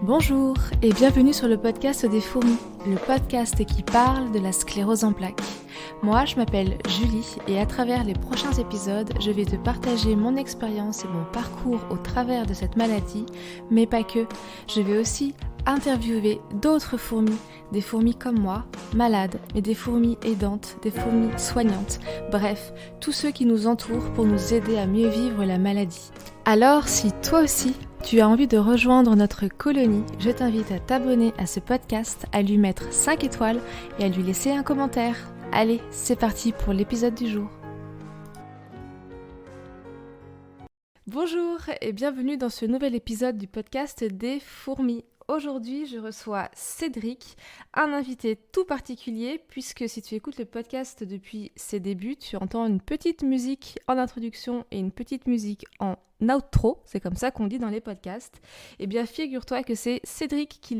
Bonjour et bienvenue sur le podcast des fourmis, le podcast qui parle de la sclérose en plaques. Moi, je m'appelle Julie et à travers les prochains épisodes, je vais te partager mon expérience et mon parcours au travers de cette maladie, mais pas que. Je vais aussi interviewer d'autres fourmis, des fourmis comme moi, malades, mais des fourmis aidantes, des fourmis soignantes, bref, tous ceux qui nous entourent pour nous aider à mieux vivre la maladie. Alors, si toi aussi, tu as envie de rejoindre notre colonie, je t'invite à t'abonner à ce podcast, à lui mettre 5 étoiles et à lui laisser un commentaire. Allez, c'est parti pour l'épisode du jour. Bonjour et bienvenue dans ce nouvel épisode du podcast des fourmis. Aujourd'hui, je reçois Cédric, un invité tout particulier, puisque si tu écoutes le podcast depuis ses débuts, tu entends une petite musique en introduction et une petite musique en outro, c'est comme ça qu'on dit dans les podcasts. Eh bien, figure-toi que c'est Cédric qui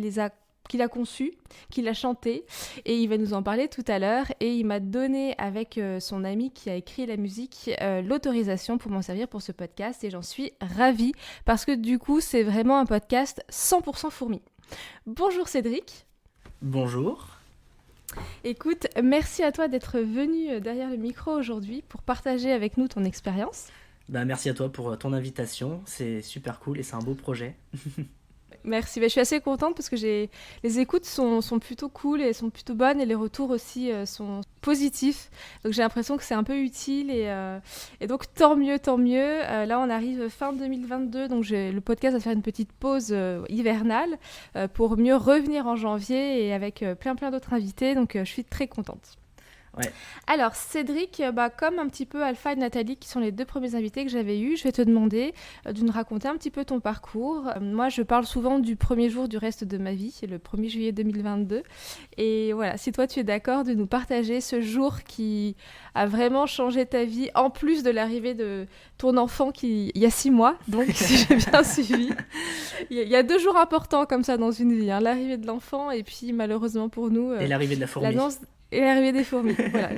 l'a conçu, qui l'a chanté, et il va nous en parler tout à l'heure, et il m'a donné avec son ami qui a écrit la musique l'autorisation pour m'en servir pour ce podcast, et j'en suis ravie, parce que du coup c'est vraiment un podcast 100% fourmi. Bonjour Cédric. Bonjour. Écoute, merci à toi d'être venu derrière le micro aujourd'hui pour partager avec nous ton expérience. Merci à toi pour ton invitation, c'est super cool et c'est un beau projet. Merci, je suis assez contente parce que les écoutes sont plutôt cool et sont plutôt bonnes et les retours aussi sont positifs. Donc j'ai l'impression que c'est un peu utile et donc tant mieux. Là on arrive fin 2022, donc le podcast va faire une petite pause hivernale pour mieux revenir en janvier et avec plein d'autres invités, donc je suis très contente. Ouais. Alors Cédric, comme un petit peu Alpha et Nathalie qui sont les deux premiers invités que j'avais eus, je vais te demander de nous raconter un petit peu ton parcours. Moi je parle souvent du premier jour du reste de ma vie, le 1er juillet 2022. Et voilà, si toi tu es d'accord de nous partager ce jour qui a vraiment changé ta vie, en plus de l'arrivée de ton enfant il y a 6 mois, donc si j'ai bien suivi. Il y a 2 jours importants comme ça dans une vie, l'arrivée de l'enfant et puis malheureusement pour nous... et l'arrivée de la fourmi. L'annonce... Et l'arrivée des fourmis, voilà.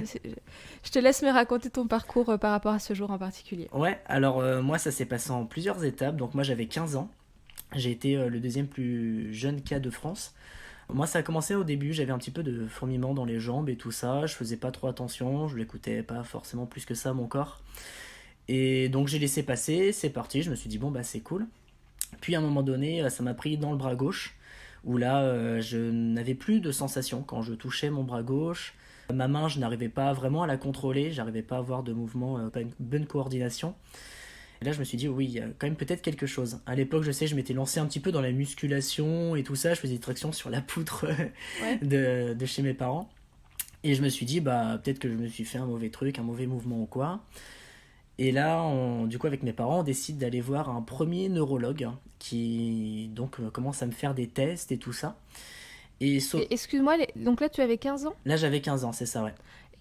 Je te laisse me raconter ton parcours par rapport à ce jour en particulier. Ouais, alors moi ça s'est passé en plusieurs étapes. Donc moi j'avais 15 ans, j'ai été le deuxième plus jeune cas de France. Moi ça a commencé au début, j'avais un petit peu de fourmillement dans les jambes et tout ça. Je faisais pas trop attention, je l'écoutais pas forcément plus que ça mon corps. Et donc j'ai laissé passer, c'est parti, je me suis dit c'est cool. Puis à un moment donné ça m'a pris dans le bras gauche. Où là, je n'avais plus de sensation quand je touchais mon bras gauche. Ma main, je n'arrivais pas vraiment à la contrôler, j'arrivais pas à avoir de mouvement, pas une bonne coordination. Et là, je me suis dit, oui, il y a quand même peut-être quelque chose. À l'époque, je sais, je m'étais lancé un petit peu dans la musculation et tout ça, je faisais des tractions sur la poutre de chez mes parents. Et je me suis dit, peut-être que je me suis fait un mauvais truc, un mauvais mouvement ou quoi. Et là, du coup, avec mes parents, on décide d'aller voir un premier neurologue qui donc commence à me faire des tests et tout ça. Et excuse-moi, donc là tu avais 15 ans ? Là, j'avais 15 ans, c'est ça, ouais.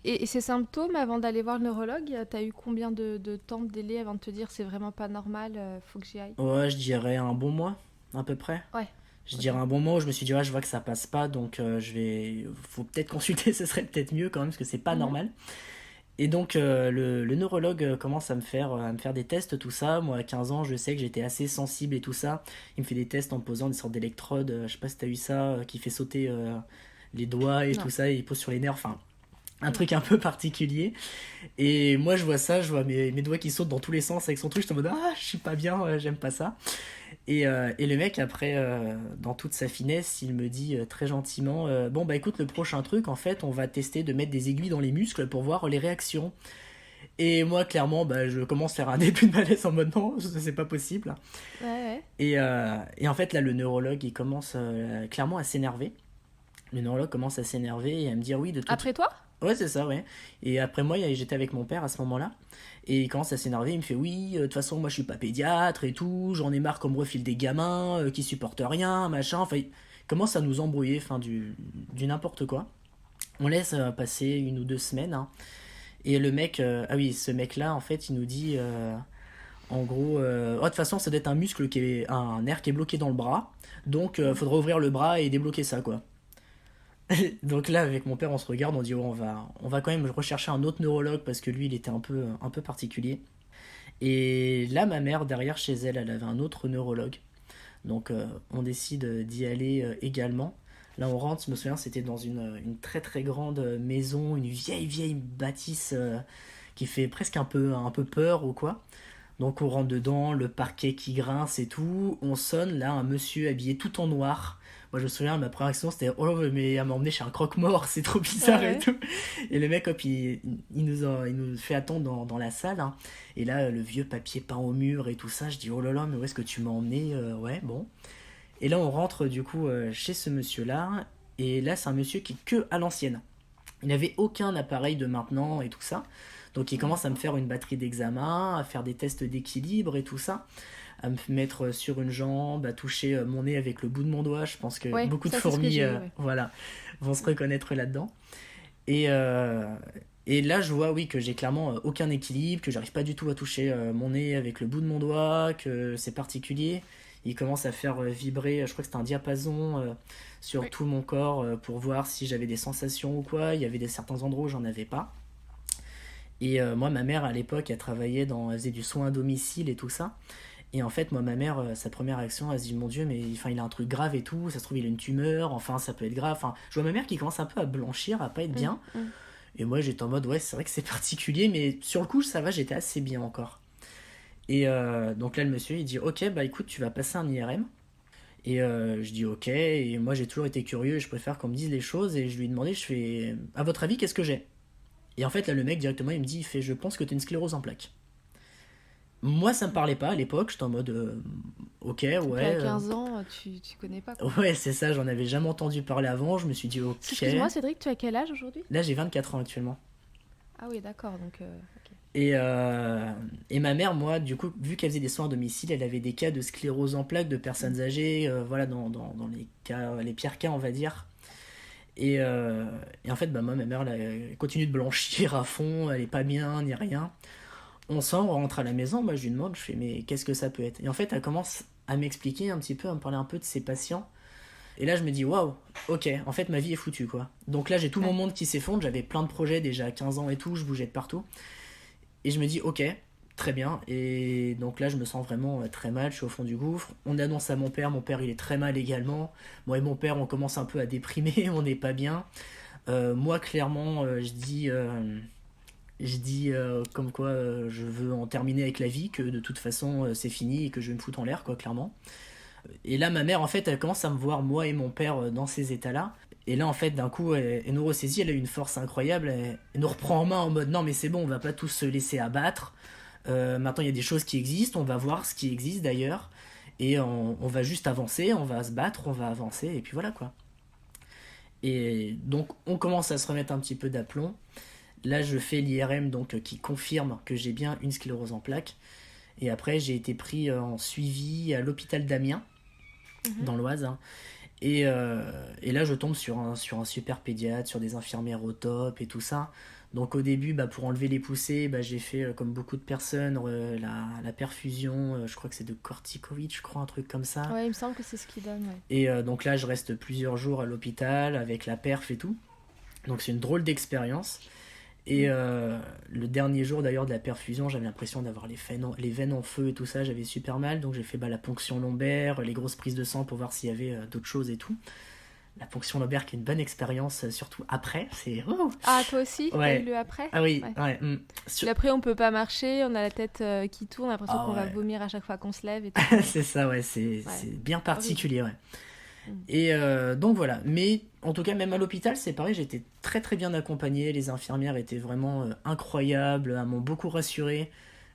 Et ces symptômes, avant d'aller voir le neurologue, t'as eu combien de temps de délai avant de te dire c'est vraiment pas normal, faut que j'y aille ? Ouais, je dirais un bon mois, à peu près. Ouais. Je dirais un bon mois où je me suis dit, je vois que ça passe pas, donc faut peut-être consulter, ce serait peut-être mieux quand même, parce que c'est pas normal. Et donc le neurologue commence à me faire des tests, tout ça. Moi à 15 ans, je sais que j'étais assez sensible et tout ça. Il me fait des tests en posant des sortes d'électrodes, je sais pas si t'as eu ça, qui fait sauter les doigts et tout ça, et il pose sur les nerfs, enfin un truc un peu particulier. Et moi je vois ça, je vois mes doigts qui sautent dans tous les sens avec son truc, je suis en mode je suis pas bien, j'aime pas ça. Et le mec après dans toute sa finesse il me dit très gentiment écoute, le prochain truc en fait on va tester de mettre des aiguilles dans les muscles pour voir les réactions. Et moi clairement je commence à faire un début de malaise en mode non, c'est pas possible. Ouais. Et en fait là le neurologue il commence clairement à s'énerver. Le neurologue commence à s'énerver et à me dire oui de tout. Après toi ? Ouais, c'est ça, ouais. Et après moi, j'étais avec mon père à ce moment-là. Et il commence à s'énerver, il me fait oui, de toute façon, moi je suis pas pédiatre et tout, j'en ai marre qu'on me refile des gamins qui supportent rien, machin. Enfin, il commence à nous embrouiller, enfin, du n'importe quoi. On laisse passer 1 ou 2 semaines. Hein. Et le mec, ce mec-là, en fait, il nous dit en gros, de toute façon, ça doit être un nerf qui est bloqué dans le bras. Donc, faudra ouvrir le bras et débloquer ça, quoi. Donc là, avec mon père, on se regarde, on dit on va quand même rechercher un autre neurologue parce que lui, il était un peu particulier. Et là, ma mère, derrière chez elle, elle avait un autre neurologue. Donc on décide d'y aller également. Là on rentre, je me souviens, c'était dans une très très grande maison, une vieille bâtisse qui fait presque un peu peur ou quoi. Donc on rentre dedans, le parquet qui grince et tout. On sonne, là un monsieur habillé tout en noir. Moi je me souviens, ma première action c'était oh mais elle m'a emmené chez un croque-mort, c'est trop bizarre et tout. Et le mec hop il nous fait attendre dans la salle. Hein. Et là le vieux papier peint au mur et tout ça, je dis oh là là mais où est-ce que tu m'as emmené. Ouais bon. Et là on rentre du coup chez ce monsieur là. Et là c'est un monsieur qui est que à l'ancienne. Il n'avait aucun appareil de maintenant et tout ça. Donc il commence à me faire une batterie d'examen, à faire des tests d'équilibre et tout ça, à me mettre sur une jambe, à toucher mon nez avec le bout de mon doigt. Je pense que beaucoup de fourmis voilà, vont se reconnaître là-dedans. Et, et là je vois oui que j'ai clairement aucun équilibre, que j'arrive pas du tout à toucher mon nez avec le bout de mon doigt, que c'est particulier. Il commence à faire vibrer, je crois que c'était un diapason sur tout mon corps pour voir si j'avais des sensations ou quoi. Il y avait certains endroits où j'en avais pas. Et moi, ma mère, à l'époque, elle faisait du soin à domicile et tout ça. Et en fait, moi, ma mère, sa première réaction, elle se dit, mon Dieu, mais enfin, il a un truc grave et tout, ça se trouve, il a une tumeur, enfin, ça peut être grave. Enfin, je vois ma mère qui commence un peu à blanchir, à pas être bien. Et moi, j'étais en mode, ouais, c'est vrai que c'est particulier, mais sur le coup, ça va, j'étais assez bien encore. Et donc là, le monsieur, il dit, ok, bah écoute, tu vas passer un IRM. Et je dis ok, et moi j'ai toujours été curieux et je préfère qu'on me dise les choses. Et je lui ai demandé, je fais, à votre avis, qu'est-ce que j'ai? Et en fait, là, le mec, directement, il me dit, il fait, je pense que t'as une sclérose en plaques. Moi, ça me parlait pas à l'époque, j'étais en mode, ok, ouais. À 15 ans, tu connais pas, quoi. Ouais, c'est ça, j'en avais jamais entendu parler avant, je me suis dit, ok. Excuse-moi, Cédric, tu as quel âge aujourd'hui? Là, j'ai 24 ans actuellement. Ah oui, d'accord, donc... ok. Et ma mère, moi, du coup, vu qu'elle faisait des soins à domicile, elle avait des cas de sclérose en plaques de personnes âgées, voilà, dans les cas, les pires cas, on va dire. Et en fait, bah, moi, ma mère, elle continue de blanchir à fond, elle est pas bien, ni rien. On sort, on rentre à la maison, bah, je lui demande, je fais, mais qu'est-ce que ça peut être? Et en fait, elle commence à m'expliquer un petit peu, à me parler un peu de ses patients. Et là, je me dis, waouh, ok, en fait, ma vie est foutue, quoi. Donc là, j'ai tout mon monde qui s'effondre, j'avais plein de projets déjà à 15 ans et tout, je bougeais de partout. Et je me dis, ok, très bien. Et donc là, je me sens vraiment très mal, je suis au fond du gouffre. On annonce à mon père il est très mal également. Moi et mon père, on commence un peu à déprimer, on n'est pas bien. Moi, clairement, je dis comme quoi je veux en terminer avec la vie, que de toute façon c'est fini et que je vais me foutre en l'air, quoi, clairement. Et là, ma mère, en fait, elle commence à me voir, moi et mon père, dans ces états-là. Et là, en fait, d'un coup, elle nous ressaisit, elle a une force incroyable, elle nous reprend en main en mode non, mais c'est bon, on va pas tous se laisser abattre. Maintenant, il y a des choses qui existent, on va voir ce qui existe d'ailleurs. Et on va juste avancer, on va se battre, on va avancer, et puis voilà, quoi. Et donc, on commence à se remettre un petit peu d'aplomb. Là, je fais l'IRM donc, qui confirme que j'ai bien une sclérose en plaques. Et après, j'ai été pris en suivi à l'hôpital d'Amiens, dans l'Oise. Hein. Et là, je tombe sur un super pédiatre, sur des infirmières au top et tout ça. Donc au début, bah, pour enlever les poussées, bah, j'ai fait, comme beaucoup de personnes, la perfusion, je crois que c'est de corticoïdes, je crois, un truc comme ça. Ouais, il me semble que c'est ce qu'ils donnent, ouais. Et donc là, je reste plusieurs jours à l'hôpital avec la perf et tout. Donc c'est une drôle d'expérience. Et le dernier jour d'ailleurs de la perfusion, j'avais l'impression d'avoir les veines en feu et tout ça, j'avais super mal, donc j'ai fait la ponction lombaire, les grosses prises de sang pour voir s'il y avait d'autres choses et tout. La ponction lombaire qui est une bonne expérience, surtout après, c'est... Oh ah, toi aussi? Ouais. T'as eu le après? Ah oui, ouais. L'après, on peut pas marcher, on a la tête qui tourne, on a l'impression qu'on va vomir à chaque fois qu'on se lève et tout. C'est ça, ouais, c'est bien particulier, ouais. Et donc voilà, mais en tout cas même à l'hôpital c'est pareil, j'ai été très très bien accompagné, les infirmières étaient vraiment incroyables, elles m'ont beaucoup rassuré.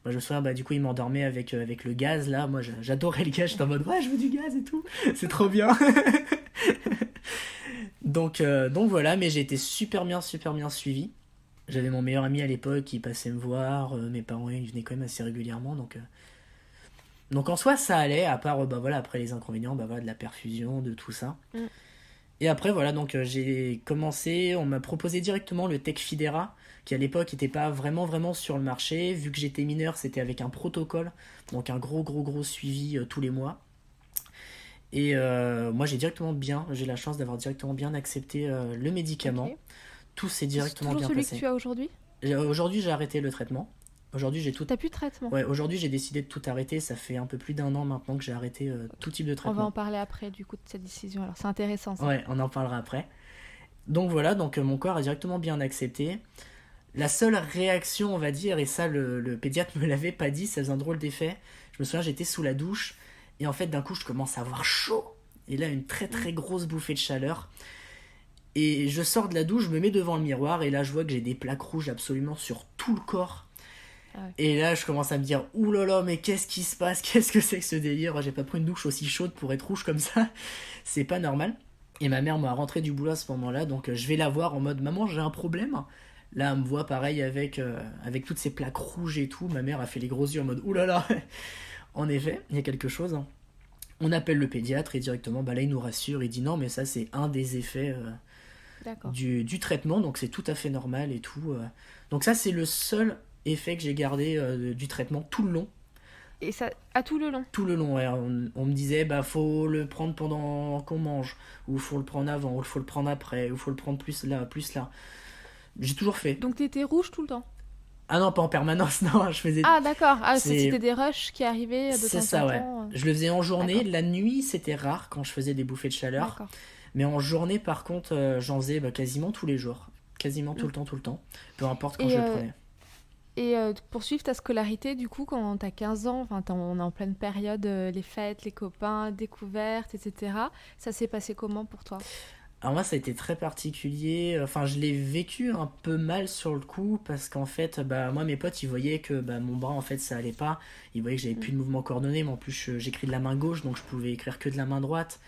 Moi, je me souviens, du coup ils m'endormaient avec le gaz là, moi j'adorais le gaz, j'étais en mode ouais je veux du gaz et tout, c'est trop bien. donc voilà, mais j'ai été super bien suivi. J'avais mon meilleur ami à l'époque qui passait me voir, mes parents ils venaient quand même assez régulièrement, donc en soi ça allait, à part après les inconvénients de la perfusion, de tout ça. Et après voilà, donc j'ai commencé, on m'a proposé directement le Tecfidera, qui à l'époque n'était pas vraiment sur le marché. Vu que j'étais mineur, c'était avec un protocole, donc un gros suivi tous les mois. Et moi j'ai la chance d'avoir directement bien accepté le médicament. Okay. Tout s'est directement bien passé. C'est toujours celui que tu as aujourd'hui ? Aujourd'hui j'ai arrêté le traitement. Aujourd'hui, j'ai tout... T'as plus de traitement? Ouais, aujourd'hui, j'ai décidé de tout arrêter. Ça fait un peu plus d'1 an maintenant que j'ai arrêté tout type de On va traitement. en parler après, du coup, de cette décision. Alors, c'est intéressant, ça. Ouais, on en parlera après. Donc voilà, donc mon corps a directement bien accepté. La seule réaction, on va dire, et ça le pédiatre me l'avait pas dit, ça faisait un drôle d'effet. Je me souviens, j'étais sous la douche, et en fait d'un coup je commence à avoir chaud. Et là une très très grosse bouffée de chaleur. Et je sors de la douche, je me mets devant le miroir, et là je vois que j'ai des plaques rouges absolument sur tout le corps. Ah ouais. Et là je commence à me dire, ouh là là, mais qu'est-ce qui se passe? Qu'est-ce que c'est que ce délire? J'ai pas pris une douche aussi chaude pour être rouge comme ça. C'est pas normal. Et ma mère m'a rentré du boulot à ce moment-là, donc je vais la voir en mode, maman, j'ai un problème. Là, elle me voit pareil avec toutes ces plaques rouges et tout. Ma mère a fait les gros yeux en mode, ouh là là. En effet, il y a quelque chose. On appelle le pédiatre et directement, bah là, il nous rassure. Il dit non, mais ça, c'est un des effets D'accord. du traitement, donc c'est tout à fait normal et tout. Donc ça, c'est le seul effet que j'ai gardé du traitement tout le long. Et ça, à tout le long? Tout le long, ouais. On me disait, bah faut le prendre pendant qu'on mange, ou faut le prendre avant, ou faut le prendre après, ou faut le prendre plus là, plus là. J'ai toujours fait. Donc, t'étais rouge tout le temps? Ah non, pas en permanence, non, je faisais... Ah, d'accord. Ah, C'est c'était des rushs qui arrivaient de c'est temps ça, en ouais. temps. Je le faisais en journée, D'accord. la nuit, c'était rare quand je faisais des bouffées de chaleur. D'accord. Mais en journée, par contre, j'en faisais quasiment tous les jours. Quasiment Mm. tout le temps. Peu importe quand Et, je le prenais. pour suivre ta scolarité, du coup, quand t'as 15 ans, enfin, on est en pleine période, les fêtes, les copains, découvertes, etc. Ça s'est passé comment pour toi? Alors moi, ça a été très particulier. Enfin, je l'ai vécu un peu mal sur le coup parce qu'en fait, bah moi, mes potes, ils voyaient que bah, mon bras, en fait, ça allait pas. Ils voyaient que j'avais Mm. plus de mouvement coordonné, mais en plus, j'écris de la main gauche, donc je pouvais écrire que de la main droite.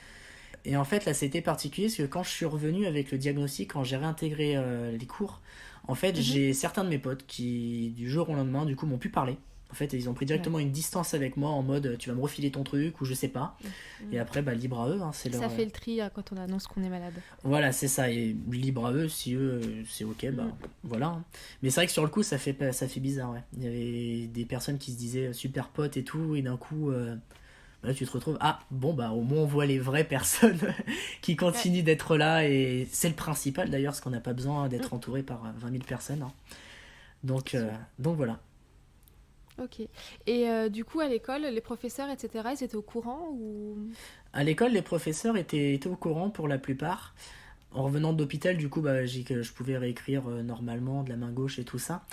Et en fait, là, c'était particulier parce que quand je suis revenu avec le diagnostic, quand j'ai réintégré les cours, en fait, Mhm. j'ai certains de mes potes qui, du jour au lendemain, du coup, m'ont pu parler. En fait, ils ont pris Ouais. directement une distance avec moi en mode tu vas me refiler ton truc ou je sais pas. Mm. Et après, bah, libre à eux, hein, c'est leur. Ça fait le tri quand on annonce qu'on est malade. Voilà, c'est ça. Et libre à eux, si eux, c'est ok, bah Mm. voilà, hein. Mais c'est vrai que sur le coup, ça fait bizarre, ouais. Il y avait des personnes qui se disaient super potes et tout, et d'un coup. Là, tu te retrouves, ah bon, bah au moins on voit les vraies personnes qui Ouais. continuent d'être là, et c'est le principal d'ailleurs, parce qu'on n'a pas besoin d'être Mm. entouré par 20 000 personnes, hein. Donc, C'est sûr. donc voilà. Ok. Et du coup, à l'école, les professeurs, etc., ils étaient au courant ou... À l'école, les professeurs étaient au courant pour la plupart. En revenant d'hôpital, du coup, bah, que je pouvais réécrire normalement de la main gauche et tout ça.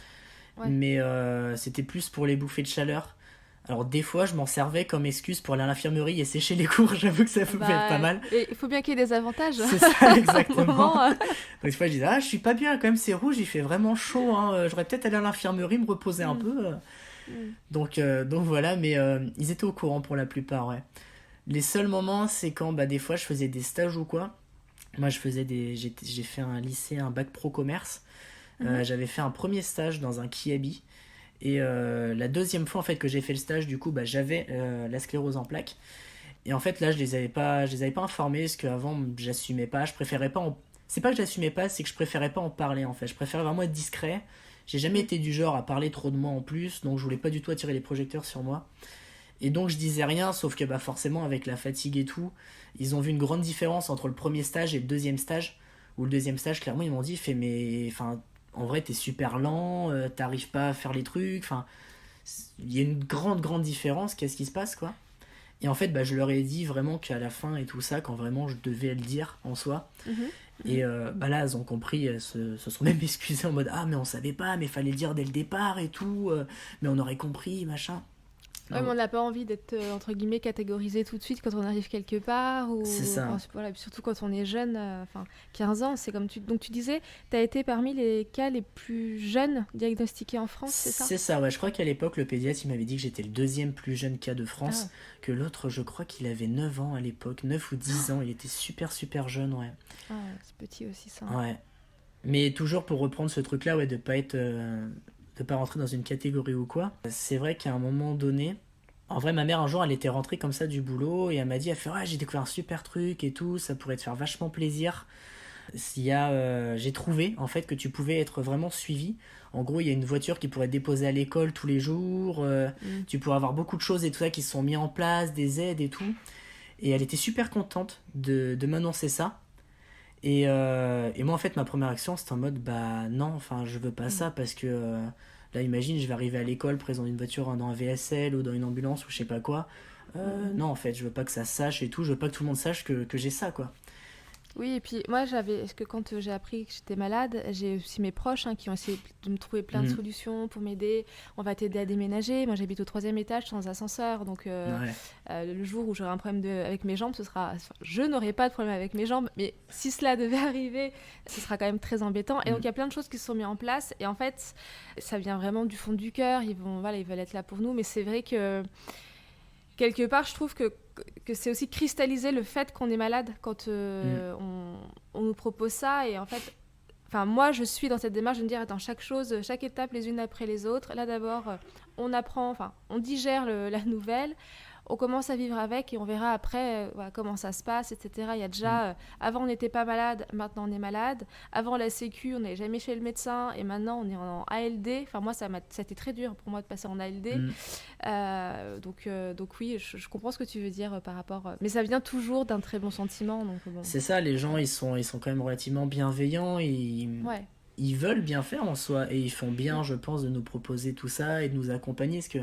Ouais. Mais c'était plus pour les bouffées de chaleur. Alors des fois, je m'en servais comme excuse pour aller à l'infirmerie et sécher les cours. J'avoue que ça pouvait être pas mal. Et il faut bien qu'il y ait des avantages. C'est ça, À un exactement. moment, Donc des fois, je disais, ah, je suis pas bien quand même, c'est rouge, il fait vraiment chaud, hein. J'aurais peut-être allé à l'infirmerie, me reposer un Mm. peu. Donc voilà, mais ils étaient au courant pour la plupart, ouais. Les seuls moments, c'est quand bah, des fois je faisais des stages ou quoi. Moi, j'ai fait un lycée, un bac pro commerce. Mhm. J'avais fait un premier stage dans un Kiabi. Et la deuxième fois en fait que j'ai fait le stage, du coup, bah, j'avais la sclérose en plaques. Et en fait, là, je les avais pas informés parce qu'avant, j'assumais pas. Je préférais pas en... C'est pas que j'assumais pas, c'est que je préférais pas en parler en fait. Je préférais vraiment être discret. J'ai jamais été du genre à parler trop de moi en plus, donc je voulais pas du tout attirer les projecteurs sur moi. Et donc je disais rien, sauf que bah forcément avec la fatigue et tout, ils ont vu une grande différence entre le premier stage et le deuxième stage. Où le deuxième stage, clairement, ils m'ont dit, fait mais, enfin, en vrai, t'es super lent, t'arrives pas à faire les trucs, enfin, il y a une grande différence. Qu'est-ce qui se passe, quoi? Et en fait, bah, je leur ai dit vraiment qu'à la fin et tout ça, quand vraiment je devais le dire en soi. Mhm. Et bah là, elles ont compris, elles se sont même excusées en mode ah, mais on savait pas, mais fallait le dire dès le départ et tout, mais on aurait compris, machin. Ouais, mais on n'a pas envie d'être, entre guillemets, catégorisé tout de suite quand on arrive quelque part. Ou... C'est ça. Enfin, voilà, puis surtout quand on est jeune, enfin, 15 ans, c'est comme tu... Donc tu disais, tu as été parmi les cas les plus jeunes diagnostiqués en France, c'est ça? C'est ça, ouais. Je crois qu'à l'époque, le pédiatre, il m'avait dit que j'étais le deuxième plus jeune cas de Ah, France. Que l'autre, je crois qu'il avait 9 ans à l'époque, 9 ou 10 ans. Il était super jeune, ouais. ah, c'est petit aussi ça. Ouais. Mais toujours pour reprendre ce truc-là, ouais, de pas être... de pas rentrer dans une catégorie ou quoi. C'est vrai qu'à un moment donné... En vrai, ma mère, un jour, elle était rentrée comme ça du boulot et elle m'a dit, elle fait, ouais, j'ai découvert un super truc et tout, ça pourrait te faire vachement plaisir. J'ai trouvé, en fait, que tu pouvais être vraiment suivi. En gros, il y a une voiture qui pourrait te déposer à l'école tous les jours, Mm. tu pourrais avoir beaucoup de choses et tout ça qui se sont mis en place, des aides et tout. Et elle était super contente de m'annoncer ça. Et moi, en fait, ma première action, c'était en mode, bah non, enfin, je veux pas Mm. ça parce que Là, imagine, je vais arriver à l'école, présent d'une voiture dans un VSL ou dans une ambulance ou je sais pas quoi. Non, en fait, je veux pas que ça se sache et tout. Je veux pas que tout le monde sache que j'ai ça, quoi. Oui, et puis moi, est-ce que quand j'ai appris que j'étais malade, j'ai aussi mes proches qui ont essayé de me trouver plein de Mm. solutions pour m'aider. On va t'aider à déménager. Moi, j'habite au 3e étage sans ascenseur. Donc, Ouais. le jour où j'aurai un problème avec mes jambes, je n'aurai pas de problème avec mes jambes. Mais si cela devait arriver, ce sera quand même très embêtant. Et donc, il y a plein de choses qui se sont mises en place. Et en fait, ça vient vraiment du fond du cœur. Ils veulent être là pour nous. Mais c'est vrai que quelque part, je trouve que c'est aussi cristalliser le fait qu'on est malade quand on nous propose ça. Et en fait, moi, je suis dans cette démarche de me dire, attends, chaque étape les unes après les autres. Là, d'abord, on apprend, on digère la nouvelle. On commence à vivre avec et on verra après voilà, comment ça se passe, etc. Il y a déjà, avant on n'était pas malade, maintenant on est malade. Avant la Sécu, on n'allait jamais chez le médecin et maintenant on est en ALD. Enfin moi, ça a été très dur pour moi de passer en ALD. Donc oui, je comprends ce que tu veux dire par rapport... mais ça vient toujours d'un très bon sentiment. Donc, bon. C'est ça, les gens, ils sont quand même relativement bienveillants. Ouais. Ils veulent bien faire en soi et ils font bien, je pense, de nous proposer tout ça et de nous accompagner parce que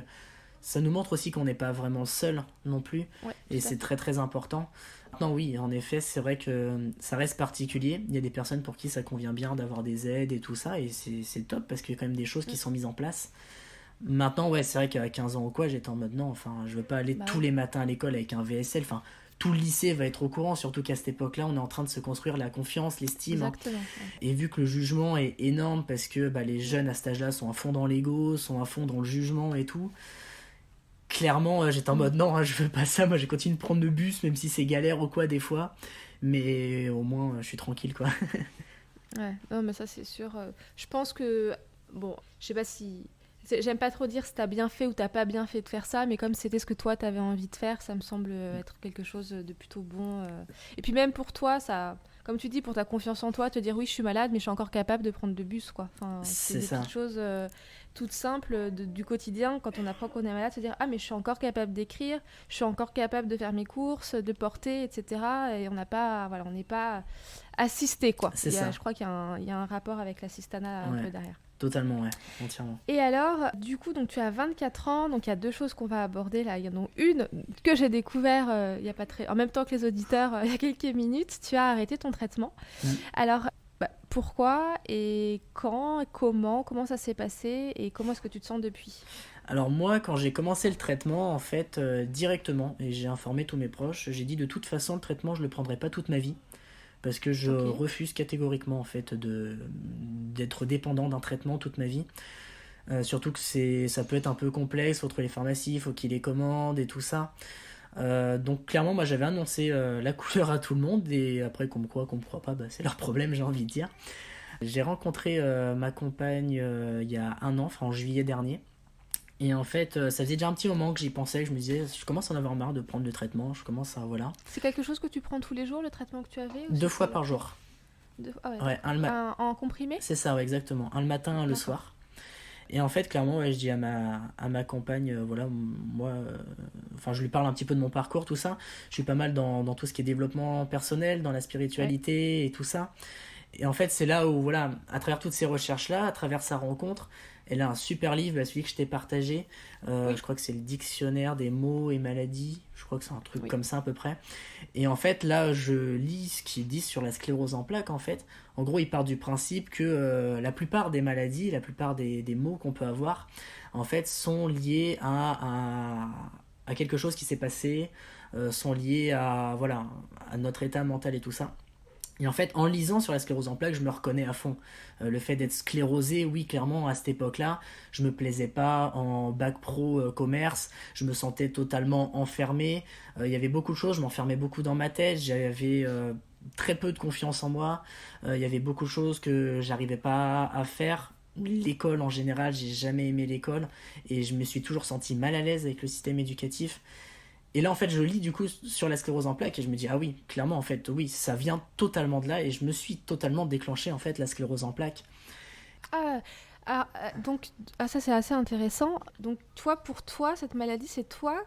ça nous montre aussi qu'on n'est pas vraiment seul non plus, et c'est très très important. Maintenant oui, en effet, c'est vrai que ça reste particulier. Il y a des personnes pour qui ça convient bien d'avoir des aides et tout ça, et c'est top parce qu'il y a quand même des choses qui sont mises en place. Maintenant, ouais, c'est vrai qu'à 15 ans ou quoi, j'étais en mode non, enfin, je veux pas aller tous les matins à l'école avec un VSL, enfin, tout le lycée va être au courant, surtout qu'à cette époque-là, on est en train de se construire la confiance, l'estime. Exactement. Et vu que le jugement est énorme parce que les jeunes à cet âge-là sont à fond dans l'ego, sont à fond dans le jugement et tout, clairement, j'étais en mode non, je veux pas ça. Moi, je continue de prendre le bus, même si c'est galère ou quoi, des fois. Mais au moins, je suis tranquille, quoi. Ouais, non, mais ça, c'est sûr. Je pense que. Bon, je sais pas si. J'aime pas trop dire si t'as bien fait ou t'as pas bien fait de faire ça, mais comme c'était ce que toi t'avais envie de faire, ça me semble être quelque chose de plutôt bon. Et puis même pour toi, ça. Comme tu dis, pour ta confiance en toi, te dire oui, je suis malade, mais je suis encore capable de prendre le bus, quoi. Enfin, c'est des petites choses toutes simples du quotidien. Quand on apprend qu'on est malade, se dire ah, mais je suis encore capable d'écrire, je suis encore capable de faire mes courses, de porter, etc. Et on n'est pas assisté, quoi. C'est ça. Je crois qu'il y a un rapport avec l'assistanat un peu derrière. Totalement, ouais, entièrement. Et alors, du coup, donc, tu as 24 ans, donc il y a deux choses qu'on va aborder là. Il y en a une que j'ai découvert en même temps que les auditeurs il y a quelques minutes. Tu as arrêté ton traitement. Alors, pourquoi et quand, comment ça s'est passé et comment est-ce que tu te sens depuis ? Alors moi, quand j'ai commencé le traitement, en fait, directement, et j'ai informé tous mes proches, j'ai dit de toute façon, le traitement, je le prendrai pas toute ma vie. Parce que je refuse catégoriquement en fait d'être dépendant d'un traitement toute ma vie. Surtout que ça peut être un peu complexe, faut trouver les pharmacies, il faut qu'ils les commandent et tout ça. Donc clairement moi j'avais annoncé la couleur à tout le monde, et après qu'on me croit, qu'on me croit pas, c'est leur problème, j'ai envie de dire. J'ai rencontré ma compagne il y a 1 an, en juillet dernier. Et en fait, ça faisait déjà un petit moment que j'y pensais, que je me disais, je commence à en avoir marre de prendre le traitement, je commence à, voilà. C'est quelque chose que tu prends tous les jours, le traitement que tu avais ? 2 fois par jour. En comprimé ? C'est ça, ouais, exactement. Un le matin, un le soir. Et en fait, clairement, je dis à ma compagne, voilà, moi, je lui parle un petit peu de mon parcours, tout ça. Je suis pas mal dans tout ce qui est développement personnel, dans la spiritualité et tout ça. Et en fait, c'est là où, voilà, à travers toutes ces recherches-là, à travers sa rencontre, elle a un super livre, celui que je t'ai partagé. Je crois que c'est le dictionnaire des mots et maladies. Je crois que c'est un truc comme ça à peu près. Et en fait, là, je lis ce qu'ils disent sur la sclérose en plaques, en fait. En gros, ils partent du principe que la plupart des maladies, la plupart des maux qu'on peut avoir, en fait, sont liés à quelque chose qui s'est passé, sont liés à notre état mental et tout ça. Et en fait, en lisant sur la sclérose en plaques, je me reconnais à fond. Le fait d'être sclérosé, oui, clairement, à cette époque-là, je me plaisais pas en bac pro commerce, je me sentais totalement enfermé. Il y avait beaucoup de choses, je m'enfermais beaucoup dans ma tête, j'avais très peu de confiance en moi. Il y avait beaucoup de choses que j'arrivais pas à faire. L'école en général, j'ai jamais aimé l'école et je me suis toujours senti mal à l'aise avec le système éducatif. Et là, en fait, je lis du coup sur la sclérose en plaques et je me dis, ah oui, clairement, en fait, oui, ça vient totalement de là et je me suis totalement déclenché, en fait, la sclérose en plaques. Donc, ça, c'est assez intéressant. Donc, pour toi, cette maladie, c'est toi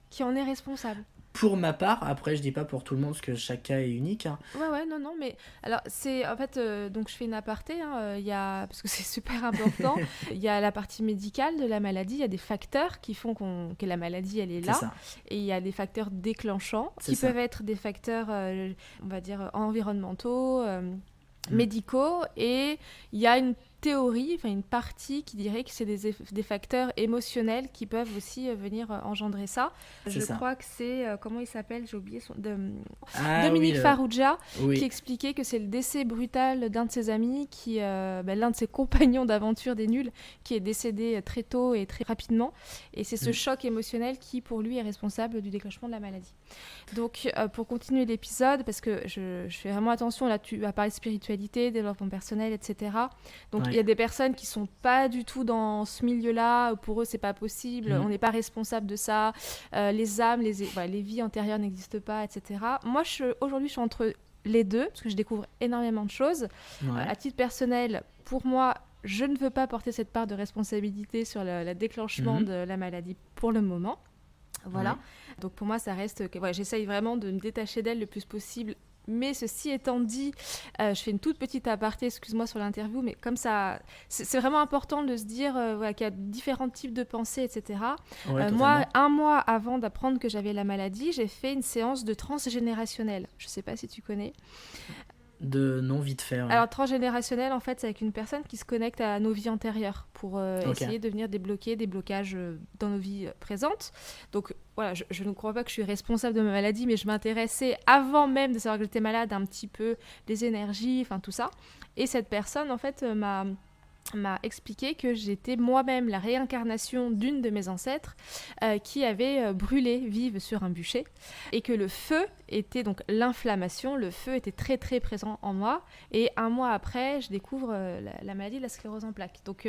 qui en es responsable. pour ma part, après je dis pas pour tout le monde parce que chaque cas est unique, hein. Ouais, non, mais alors c'est en fait, donc je fais une aparté, hein, il y a, parce que c'est super important, il y a la partie médicale de la maladie, il y a des facteurs qui font que la maladie elle est C'est là, ça, et il y a des facteurs déclenchants c'est qui ça. peuvent être des facteurs, on va dire, environnementaux, Mm. médicaux, et il y a une théorie, enfin une partie qui dirait que c'est des facteurs émotionnels qui peuvent aussi venir engendrer ça. C'est Je ça. crois que c'est, comment il s'appelle, j'ai oublié Ah oui, Dominique Farrugia, qui oui. expliquait que c'est le décès brutal d'un de ses amis, l'un de ses compagnons d'aventure des nuls, qui est décédé très tôt et très rapidement. Et c'est ce choc émotionnel qui, pour lui, est responsable du déclenchement de la maladie. Donc, pour continuer l'épisode, parce que je fais vraiment attention, là, tu vas parler de spiritualité, développement personnel, etc. Donc, il y a des personnes qui sont pas du tout dans ce milieu-là, pour eux, c'est pas possible, on n'est pas responsable de ça, les âmes, les vies antérieures n'existent pas, etc. Moi, aujourd'hui, je suis entre les deux, parce que je découvre énormément de choses. Ouais. À titre personnel, pour moi, je ne veux pas porter cette part de responsabilité sur le déclenchement de la maladie pour le moment. Voilà. Ouais. Donc pour moi, ça reste que j'essaye vraiment de me détacher d'elle le plus possible. Mais ceci étant dit, je fais une toute petite aparté, excuse-moi sur l'interview, mais comme ça, c'est vraiment important de se dire qu'il y a différents types de pensées, etc. Ouais, Moi, totalement. 1 mois avant d'apprendre que j'avais la maladie, j'ai fait une séance de transgénérationnel. Je ne sais pas si tu connais. De non vite fait. Ouais. Alors, transgénérationnel, en fait, c'est avec une personne qui se connecte à nos vies antérieures pour Ok. essayer de venir débloquer des blocages dans nos vies présentes. Donc, voilà, je ne crois pas que je suis responsable de ma maladie, mais je m'intéressais, avant même de savoir que j'étais malade, un petit peu des énergies, enfin tout ça. Et cette personne, en fait, m'a expliqué que j'étais moi-même la réincarnation d'une de mes ancêtres qui avait brûlé vive sur un bûcher, et que le feu était donc l'inflammation, le feu était très très présent en moi, et 1 mois après je découvre la maladie de la sclérose en plaques. Donc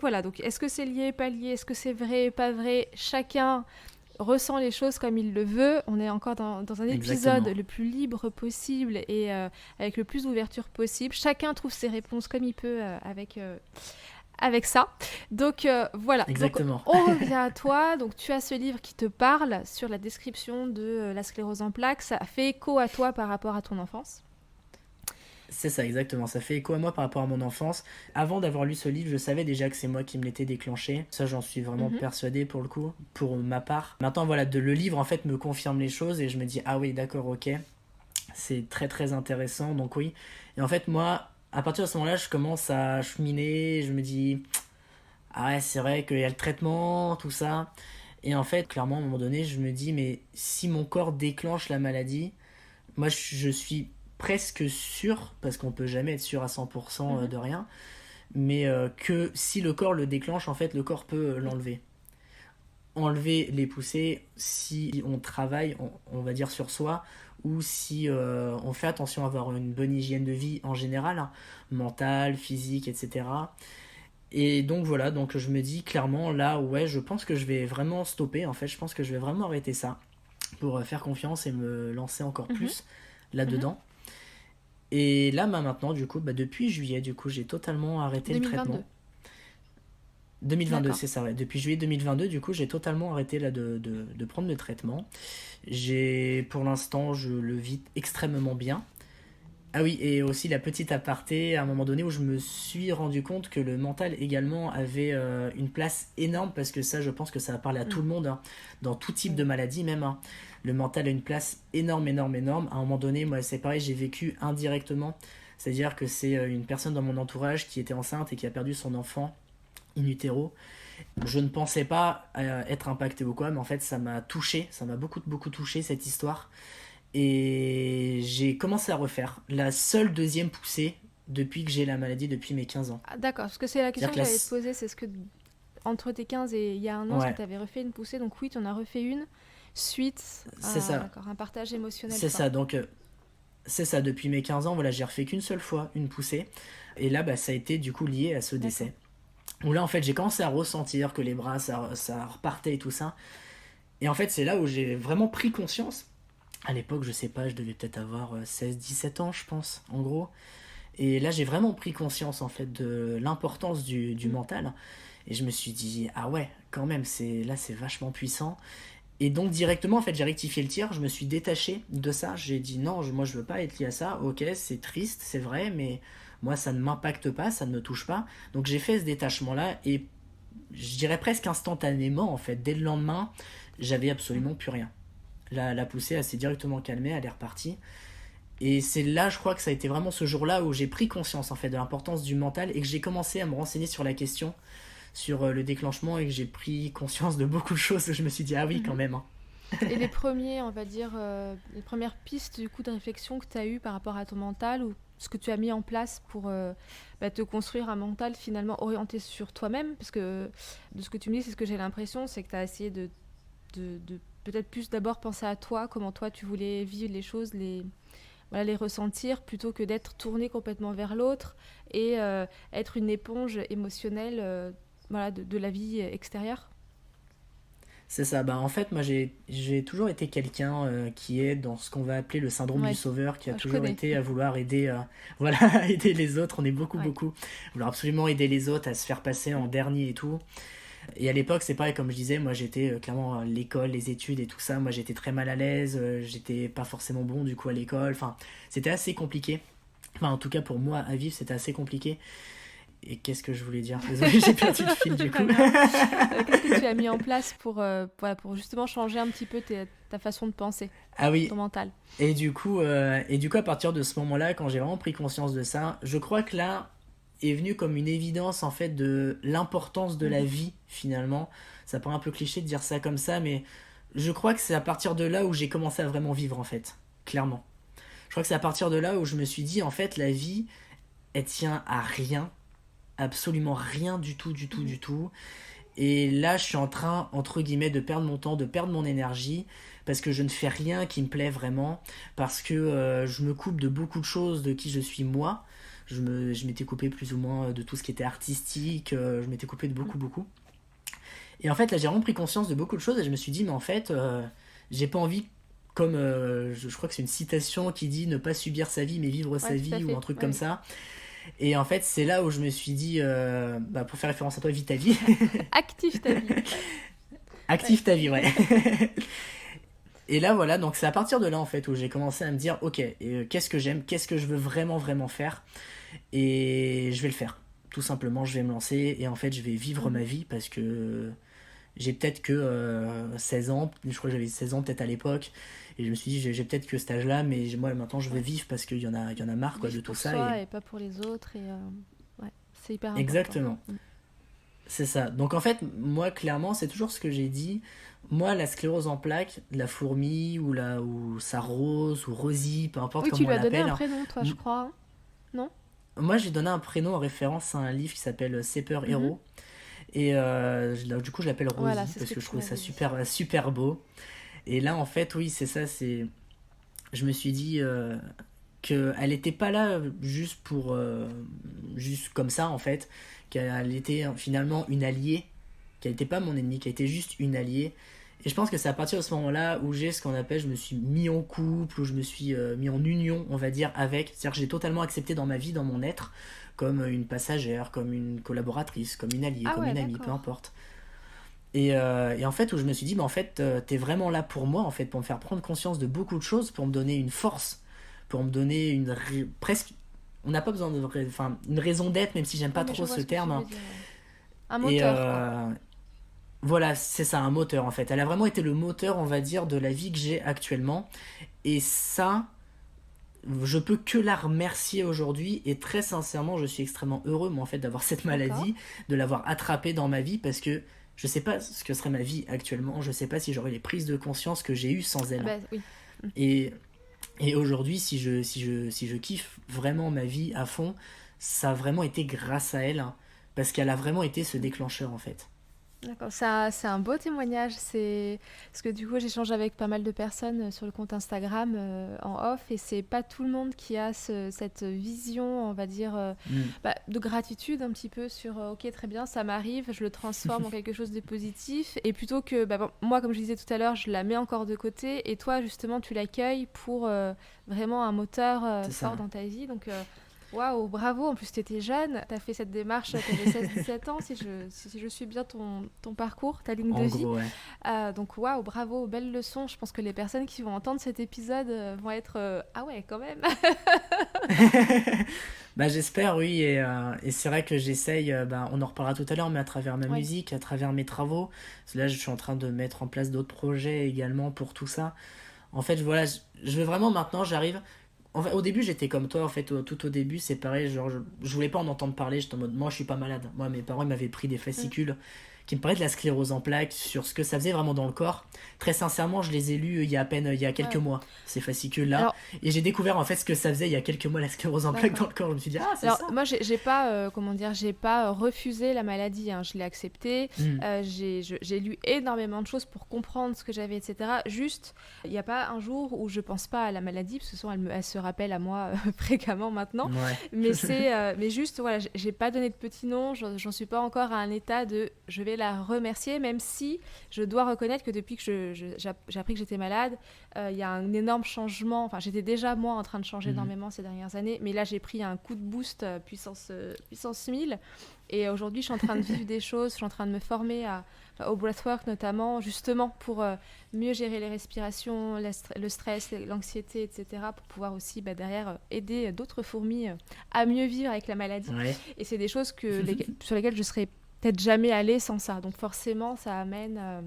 voilà, donc est-ce que c'est lié, pas lié, est-ce que c'est vrai, pas vrai, chacun ressent les choses comme il le veut. On est encore dans un épisode Exactement. le plus libre possible et avec le plus d'ouverture possible. Chacun trouve ses réponses comme il peut avec ça. Donc voilà. Exactement. Donc, on revient à toi. Donc tu as ce livre qui te parle sur la description de la sclérose en plaques. Ça fait écho à toi par rapport à ton enfance. C'est ça, exactement. Ça fait écho à moi par rapport à mon enfance. Avant d'avoir lu ce livre, je savais déjà que c'est moi qui me l'étais déclenché. Ça, j'en suis vraiment persuadé pour le coup, pour ma part. Maintenant, voilà, le livre, en fait, me confirme les choses et je me dis, ah oui, d'accord, ok. C'est très, très intéressant, donc oui. Et en fait, moi, à partir de ce moment-là, je commence à cheminer. Je me dis, ah ouais, c'est vrai qu'il y a le traitement, tout ça. Et en fait, clairement, à un moment donné, je me dis, mais si mon corps déclenche la maladie, moi, je suis presque sûr, parce qu'on peut jamais être sûr à 100% de rien, mais que si le corps le déclenche, en fait, le corps peut l'enlever. Enlever les poussées si on travaille, on va dire, sur soi, ou si on fait attention à avoir une bonne hygiène de vie en général, hein, mentale, physique, etc. Et donc voilà, donc je me dis clairement, là, ouais, je pense que je vais vraiment stopper, en fait, je pense que je vais vraiment arrêter ça, pour faire confiance et me lancer encore plus là-dedans. Et là, maintenant, du coup, depuis juillet, du coup, j'ai totalement arrêté 2022. le traitement. 2022, D'accord. c'est ça, ouais. Depuis juillet 2022, du coup, j'ai totalement arrêté là, de prendre le traitement. Pour l'instant, je le vis extrêmement bien. Ah oui, et aussi la petite aparté, à un moment donné où je me suis rendu compte que le mental également avait une place énorme, parce que ça, je pense que ça va parler à tout le monde, hein, dans tout type de maladie même, hein. Le mental a une place énorme, énorme, énorme. À un moment donné, moi, c'est pareil, j'ai vécu indirectement. C'est-à-dire que c'est une personne dans mon entourage qui était enceinte et qui a perdu son enfant in utero. Je ne pensais pas être impacté ou quoi, mais en fait, ça m'a touché. Ça m'a beaucoup, beaucoup touché, cette histoire. Et j'ai commencé à refaire la seule deuxième poussée depuis que j'ai la maladie, depuis mes 15 ans. Ah, d'accord, parce que c'est la question que C'est-à-dire j'allais te poser, c'est ce que entre tes 15 et il y a 1 an, est-ce que tu avais refait une poussée? Donc oui, tu en as refait une suite c'est à ça. d'accord, un partage émotionnel C'est fort. ça, donc c'est ça, depuis mes 15 ans, voilà, j'ai refait qu'une seule fois une poussée. Et là, ça a été du coup lié à ce décès. Où là, en fait, j'ai commencé à ressentir que les bras, ça repartait et tout ça. Et en fait, c'est là où j'ai vraiment pris conscience. À l'époque, je sais pas, je devais peut-être avoir 16-17 ans, je pense, en gros. Et là, j'ai vraiment pris conscience, en fait, de l'importance du mental. Et je me suis dit, ah ouais, quand même, c'est vachement puissant. Et donc directement, en fait, j'ai rectifié le tir, je me suis détaché de ça, j'ai dit non, moi je veux pas être lié à ça, ok, c'est triste, c'est vrai, mais moi ça ne m'impacte pas, ça ne me touche pas. Donc j'ai fait ce détachement-là, et je dirais presque instantanément, en fait, dès le lendemain, j'avais absolument plus rien. La poussée, elle s'est directement calmée, elle est repartie. Et c'est là, je crois que ça a été vraiment ce jour-là où j'ai pris conscience, en fait, de l'importance du mental, et que j'ai commencé à me renseigner sur la question, sur le déclenchement, et que j'ai pris conscience de beaucoup de choses, où je me suis dit, ah oui, quand même, hein. Et les premiers, on va dire, les premières pistes du coup de réflexion que tu as eues par rapport à ton mental ou ce que tu as mis en place pour te construire un mental finalement orienté sur toi-même, parce que de ce que tu me dis, c'est ce que j'ai l'impression, c'est que tu as essayé de peut-être plus d'abord penser à toi, comment toi tu voulais vivre les choses, les ressentir, plutôt que d'être tourné complètement vers l'autre et être une éponge émotionnelle de la vie extérieure. C'est ça, bah en fait moi j'ai toujours été quelqu'un qui est dans ce qu'on va appeler le syndrome du Ouais, sauveur, qui a je toujours connais. été à vouloir aider voilà, aider les autres, on est Ouais. beaucoup, vouloir absolument aider les autres à se faire passer en dernier et tout. Et à l'époque c'est pareil, comme je disais, moi j'étais clairement l'école, les études et tout ça, moi j'étais très mal à l'aise, j'étais pas forcément bon du coup à l'école, enfin c'était assez compliqué. Enfin en tout cas pour moi à vivre c'était assez compliqué. Et qu'est-ce que je voulais dire? Désolé, j'ai perdu le fil C'est du pas coup. grave. Qu'est-ce que tu as mis en place pour justement changer un petit peu ta façon de penser, Ah ton oui, mental? et du coup, à partir de ce moment-là, quand j'ai vraiment pris conscience de ça, je crois que là est venu comme une évidence en fait de l'importance de la Mhm. vie finalement. Ça paraît un peu cliché de dire ça comme ça, mais je crois que c'est à partir de là où j'ai commencé à vraiment vivre en fait, clairement. Je crois que c'est à partir de là où je me suis dit en fait la vie, elle tient à rien, absolument rien du tout, du tout, Mhm. du tout. Et là, je suis en train, entre guillemets, de perdre mon temps, de perdre mon énergie, parce que je ne fais rien qui me plaît vraiment, parce que je me coupe de beaucoup de choses de qui je suis moi. Je m'étais coupé plus ou moins de tout ce qui était artistique, je m'étais coupé de beaucoup, beaucoup. Et en fait, là, j'ai vraiment pris conscience de beaucoup de choses, et je me suis dit, mais en fait, j'ai pas envie, comme je crois que c'est une citation qui dit ne pas subir sa vie, mais vivre Ouais, sa tout à vie, ou un fait. truc Ouais, comme ouais. ça. Et en fait, c'est là où je me suis dit, pour faire référence à toi, vis ta vie. Active ta vie. Ouais. Ouais. Active ta vie, ouais. Et là, voilà, donc c'est à partir de là, en fait, où j'ai commencé à me dire, ok, qu'est-ce que j'aime, qu'est-ce que je veux vraiment, vraiment faire, et je vais le faire. Tout simplement, je vais me lancer, et en fait, je vais vivre ma Mhm. vie, parce que j'ai peut-être que 16 ans, je crois que j'avais 16 ans peut-être à l'époque, et je me suis dit, j'ai peut-être que cet âge-là, mais moi, maintenant, je veux Ouais. vivre, parce qu'il y en a marre, quoi, de Vivre tout pour ça, et soi et pas pour les autres. Et ouais, c'est hyper important. exactement. Mm. C'est ça. Donc en fait, moi clairement, c'est toujours ce que j'ai dit. Moi, la sclérose en plaques, la fourmi ou sa rose ou Rosie, peu importe Oui, tu comment on lui as donné un l'appelle, hein. prénom, toi, je crois, hein. Non? Moi, j'ai donné un prénom en référence à un livre qui s'appelle Saper Mhm. Hero. Et du coup, je l'appelle Voilà, Rosie c'est ce parce que que je tu trouvais ça m'avais dit. super, super beau. Et là, en fait, oui, c'est ça. Je me suis dit qu'elle n'était pas là juste comme ça, en fait. Qu'elle était finalement une alliée, qu'elle n'était pas mon ennemi, qu'elle était juste une alliée. Et je pense que c'est à partir de ce moment-là où j'ai ce qu'on appelle, je me suis mis en couple, où je me suis mis en union, on va dire, avec. C'est-à-dire que j'ai totalement accepté dans ma vie, dans mon être, comme une passagère, comme une collaboratrice, comme une alliée, Ah comme ouais, une amie, peu d'accord. importe. Et en fait, où je me suis dit, bah, en fait, t'es vraiment là pour moi, en fait, pour me faire prendre conscience de beaucoup de choses, pour me donner une force, pour me donner presque. On n'a pas besoin enfin, une raison d'être, même si j'aime Oui, pas mais je trop vois ce ce que tu terme, veux hein. dire. Ouais. Un Et moteur, quoi. voilà, c'est ça, un moteur, en fait. Elle a vraiment été le moteur, on va dire, de la vie que j'ai actuellement. Et ça, je peux que la remercier aujourd'hui. Et très sincèrement, je suis extrêmement heureux, moi, en fait, d'avoir cette D'accord. maladie, de l'avoir attrapée dans ma vie, parce que je sais pas ce que serait ma vie actuellement. Je sais pas si j'aurais les prises de conscience que j'ai eues sans Ah elle, hein. bah oui. Mm. Et, et aujourd'hui, si je kiffe vraiment ma vie à fond, ça a vraiment été grâce à elle, hein, parce qu'elle a vraiment été ce Mm. déclencheur, en fait. D'accord, c'est un beau témoignage. C'est parce que du coup, j'échange avec pas mal de personnes sur le compte Instagram en off, et c'est pas tout le monde qui a cette vision, on va dire, Mm. de gratitude un petit peu sur ok, très bien, ça m'arrive, je le transforme en quelque chose de positif, et plutôt que bon, moi, comme je disais tout à l'heure, je la mets encore de côté, et toi, justement, tu l'accueilles pour vraiment un moteur C'est fort ça. dans ta vie. Donc Waouh, bravo. En plus, tu étais jeune. Tu as fait cette démarche, tu avais 16-17 ans, si je suis bien ton parcours, ta ligne de En vie. gros, ouais. Donc, waouh, bravo, belle leçon. Je pense que les personnes qui vont entendre cet épisode vont être ah ouais, quand même. Bah, j'espère, oui, et c'est vrai que j'essaye, bah, on en reparlera tout à l'heure, mais à travers ma Oui. musique, à travers mes travaux, parce que là je suis en train de mettre en place d'autres projets également pour tout ça. En fait, voilà, je veux vraiment maintenant, j'arrive. En fait, au début, j'étais comme toi, en fait, tout au début, c'est pareil, genre, je voulais pas en entendre parler, j'étais en mode, moi je suis pas malade. Moi, mes parents, ils m'avaient pris des Mm. fascicules qui me parlaient de la sclérose en plaques, sur ce que ça faisait vraiment dans le corps. Très sincèrement, je les ai lus il y a à peine, il y a quelques Ouais. mois, ces fascicules-là. Alors, Et j'ai découvert en fait ce que ça faisait il y a quelques mois, la sclérose en plaques d'accord. dans le corps. Je me suis dit, ah, c'est Alors ça. moi j'ai pas comment dire, j'ai pas refusé la maladie, hein. Je l'ai acceptée. Hmm. J'ai lu énormément de choses pour comprendre ce que j'avais, etc. Juste, il n'y a pas un jour où je pense pas à la maladie, parce que souvent elle se rappelle à moi fréquemment maintenant. Ouais. Mais juste voilà, j'ai pas donné de petit nom, j'en suis pas encore à un état de je vais la remercier, même si je dois reconnaître que depuis que j'ai appris que j'étais malade, il y a un énorme changement. Enfin, j'étais déjà moi en train de changer Mhm. énormément ces dernières années, mais là j'ai pris un coup de boost puissance 1000. Et aujourd'hui, je suis en train de vivre des choses, je suis en train de me former au breathwork notamment, justement pour mieux gérer les respirations, le stress, l'anxiété, etc. Pour pouvoir aussi derrière aider d'autres fourmis à mieux vivre avec la maladie. Ouais. Et c'est des choses sur lesquelles je serais peut-être jamais allée sans ça. Donc forcément, ça amène à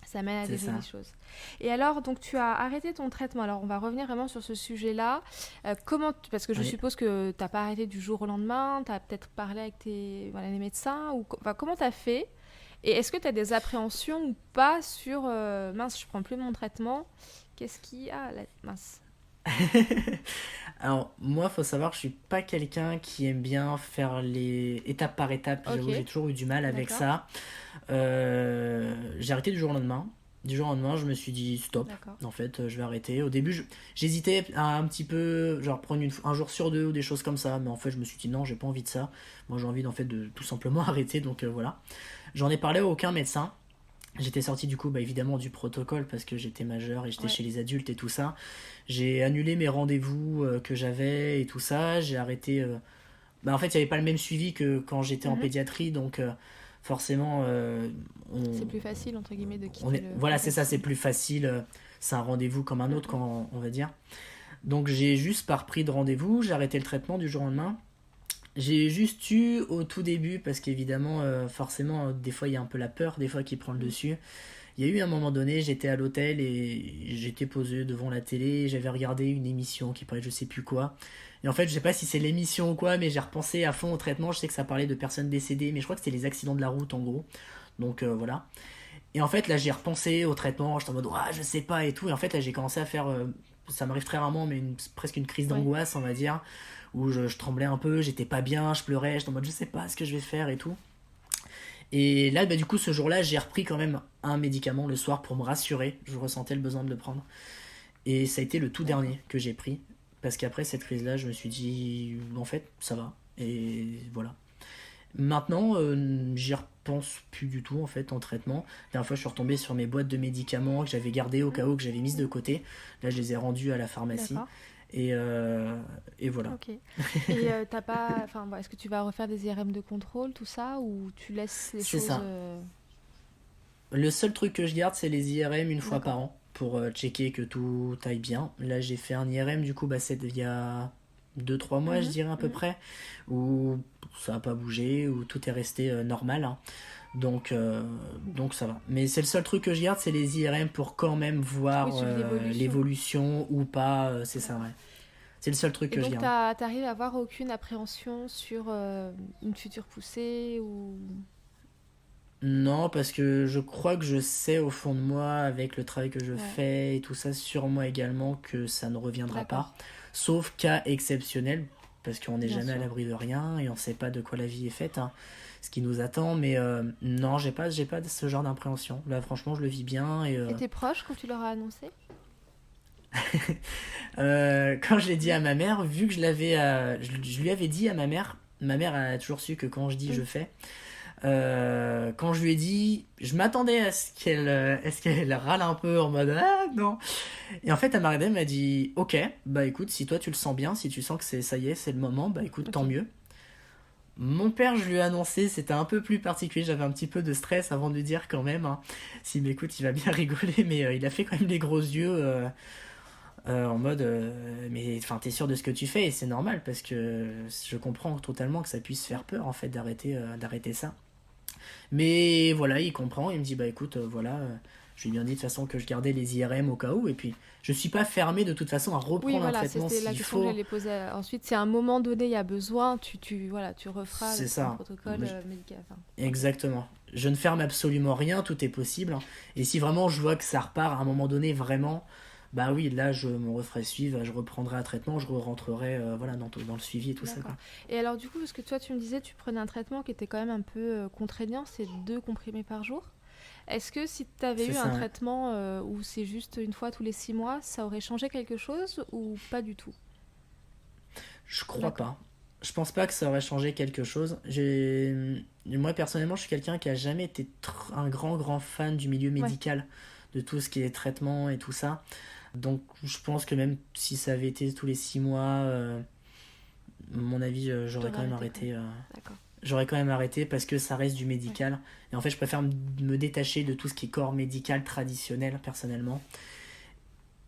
C'est des ça. jolies choses. Et alors, donc tu as arrêté ton traitement. Alors, on va revenir vraiment sur ce sujet-là. Parce que je Oui. suppose que tu n'as pas arrêté du jour au lendemain, tu as peut-être parlé avec les médecins, comment tu as fait? Et est-ce que tu as des appréhensions ou pas sur mince, je prends plus mon traitement, qu'est-ce qu'il y a là? Mince. Alors, moi, faut savoir, je suis pas quelqu'un qui aime bien faire les étape par étape. Ok, J'avoue, j'ai toujours eu du mal avec d'accord, ça. J'ai arrêté du jour au lendemain. Du jour au lendemain, je me suis dit stop. d'accord. En fait, je vais arrêter. Au début, j'hésitais à un petit peu, genre prendre un jour sur deux ou des choses comme ça. Mais en fait, je me suis dit non, j'ai pas envie de ça. Moi, j'ai envie en fait de tout simplement arrêter. Donc voilà. J'en ai parlé à aucun médecin. J'étais sorti du coup bah, évidemment du protocole parce que j'étais majeur et j'étais Ouais. chez les adultes et tout ça. J'ai annulé mes rendez-vous que j'avais et tout ça. J'ai arrêté. Bah, en fait, il n'y avait pas le même suivi que quand j'étais en Mhm. pédiatrie, donc forcément, on, C'est plus facile, entre guillemets, de on quitter est. le Voilà, c'est ça, contexte. c'est plus facile. C'est un rendez-vous comme un autre, Mhm. quand on va dire. Donc j'ai juste pas repris de rendez-vous. J'ai arrêté le traitement du jour au lendemain. J'ai juste eu au tout début, parce qu'évidemment, forcément, des fois il y a un peu la peur, des fois qui prend le Mhm. dessus. Il y a eu un moment donné, j'étais à l'hôtel et j'étais posé devant la télé, j'avais regardé une émission qui parlait de je sais plus quoi. Et en fait, je sais pas si c'est l'émission ou quoi, mais j'ai repensé à fond au traitement. Je sais que ça parlait de personnes décédées, mais je crois que c'était les accidents de la route en gros. Donc voilà. Et en fait, là, j'ai repensé au traitement, j'étais en mode, ah, je sais pas et tout. Et en fait, là, j'ai commencé à faire, ça m'arrive très rarement, mais presque une crise Ouais. d'angoisse, on va dire, où je tremblais un peu, j'étais pas bien, je pleurais, j'étais en mode, je sais pas ce que je vais faire et tout. Et là, bah, du coup, ce jour-là, j'ai repris quand même un médicament le soir pour me rassurer. Je ressentais le besoin de le prendre. Et ça a été le tout D'accord. dernier que j'ai pris. Parce qu'après cette crise-là, je me suis dit, en fait, ça va. Et voilà. Maintenant, j'y repense plus du tout en fait en traitement. La dernière fois, je suis retombé sur mes boîtes de médicaments que j'avais gardées au cas où, que j'avais mises de côté. Là, je les ai rendues à la pharmacie. D'accord. Et, et voilà. Ok. Et t'as pas, enfin, est-ce que tu vas refaire des IRM de contrôle, tout ça, ou tu laisses les C'est choses ça. Le seul truc que je garde, c'est les IRM une fois D'accord. par an pour checker que tout aille bien. Là, j'ai fait un IRM, du coup, bah, c'est il y a 2-3 mois, je Mhm, dirais à peu mhm. près, où ça n'a pas bougé, où tout est resté normal, hein. Donc ça va. Mais c'est le seul truc que je garde, c'est les IRM pour quand même Oui, voir suivre l'évolution. l'évolution ou pas, c'est ça, D'accord. ouais. C'est le seul truc Et que je donc, garde. t'arrives à avoir aucune appréhension sur une future poussée ou... Non, parce que je crois que je sais au fond de moi, avec le travail que je Ouais, fais et tout ça, sur moi également, que ça ne reviendra pas. d'accord, Sauf cas exceptionnel, parce qu'on n'est bien jamais à sûr. l'abri de rien et on ne sait pas de quoi la vie est faite, hein, ce qui nous attend. Mais non, j'ai pas ce genre d'impréhension. Là, franchement, je le vis bien. Et Et tes proches, quand tu leur as annoncé? quand je l'ai dit à ma mère, vu que je lui avais dit à ma mère a toujours su que quand je dis, Mm. je fais. Quand je lui ai dit, je m'attendais à ce qu'elle râle un peu en mode ah non. Et en fait, elle m'a regardé, elle m'a dit ok, bah écoute, si toi tu le sens bien, si tu sens que ça y est, c'est le moment, bah écoute, tant Ok. mieux. Mon père, je lui ai annoncé, c'était un peu plus particulier, j'avais un petit peu de stress avant de lui dire quand même, hein. S'il m'écoute, il va bien rigoler, mais il a fait quand même les gros yeux en mode mais enfin t'es sûr de ce que tu fais et c'est normal parce que je comprends totalement que ça puisse faire peur en fait d'arrêter ça. Mais voilà, il comprend, il me dit bah écoute, voilà, je lui ai bien dit de toute façon que je gardais les IRM au cas où, et puis je suis pas fermé de toute façon à Oui, reprendre un voilà, traitement c'était la s'il question que faut. j'allais poser ensuite. Si à un moment donné il y a besoin, voilà, tu referas C'est selon le ça. protocole médical. Enfin, ok. Exactement. Je ne ferme absolument rien, tout est possible, hein. Et si vraiment je vois que ça repart à un moment donné, vraiment, bah oui, là je me referai suivre, je reprendrai un traitement, je rentrerai voilà, dans le suivi et tout ça, D'accord. quoi. Et alors du coup, parce que toi tu me disais tu prenais un traitement qui était quand même un peu contraignant, c'est 2 comprimés par jour. Est-ce que si tu avais C'est eu un ça, ouais. traitement où c'est juste une fois tous les 6 mois, ça aurait changé quelque chose ou pas du tout? Je crois D'accord. pas. Je pense pas que ça aurait changé quelque chose. Moi personnellement, je suis quelqu'un qui a jamais été un grand fan du milieu Ouais, médical, de tout ce qui est traitement et tout ça. Donc je pense que même si ça avait été tous les 6 mois, à mon avis, t'aurais arrêté quand même. D'accord. j'aurais quand même arrêté parce que ça reste du Ouais. médical. Et en fait, je préfère me détacher de tout ce qui est corps médical traditionnel personnellement.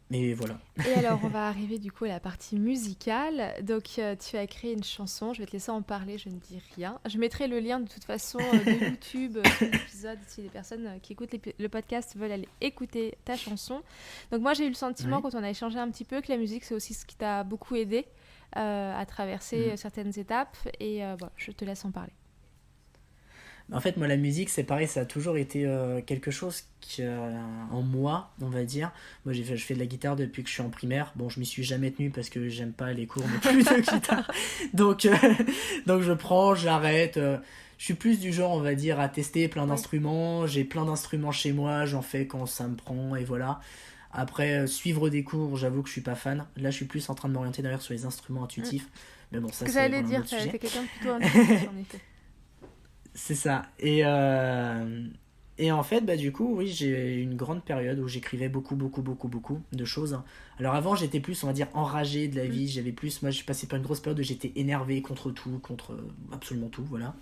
Mais voilà. Et alors, on va arriver du coup à la partie musicale. Donc, tu as créé une chanson. Je vais te laisser en parler, je ne dis rien. Je mettrai le lien de toute façon de YouTube sous l'épisode si les personnes qui écoutent le podcast veulent aller écouter ta chanson. Donc, moi, j'ai eu le sentiment, Oui. quand on a échangé un petit peu, que la musique, c'est aussi ce qui t'a beaucoup aidé à traverser Mm. certaines étapes. Et bon, je te laisse en parler. En fait, moi, la musique, c'est pareil, ça a toujours été quelque chose qui, en moi, on va dire. Moi, je fais de la guitare depuis que je suis en primaire. Bon, je m'y suis jamais tenu parce que j'aime pas les cours non plus de guitare. Donc, donc je prends, j'arrête. Je suis plus du genre, on va dire, à tester plein Oui. d'instruments. J'ai plein d'instruments chez moi, j'en fais quand ça me prend, et voilà. Après, suivre des cours, j'avoue que je suis pas fan. Là, je suis plus en train de m'orienter d'ailleurs sur les instruments Mm. intuitifs. Mais bon, Ce ça, que c'est j'allais voilà, un dire, autre sujet. t'es quelqu'un de plutôt intuitif, en effet. C'est ça. Et en fait, bah, du coup, oui, j'ai eu une grande période où j'écrivais beaucoup de choses. Alors avant, j'étais plus, on va dire, enragé de la Mm. vie. Moi, je suis passé par une grosse période où j'étais énervé contre tout, contre absolument tout, voilà.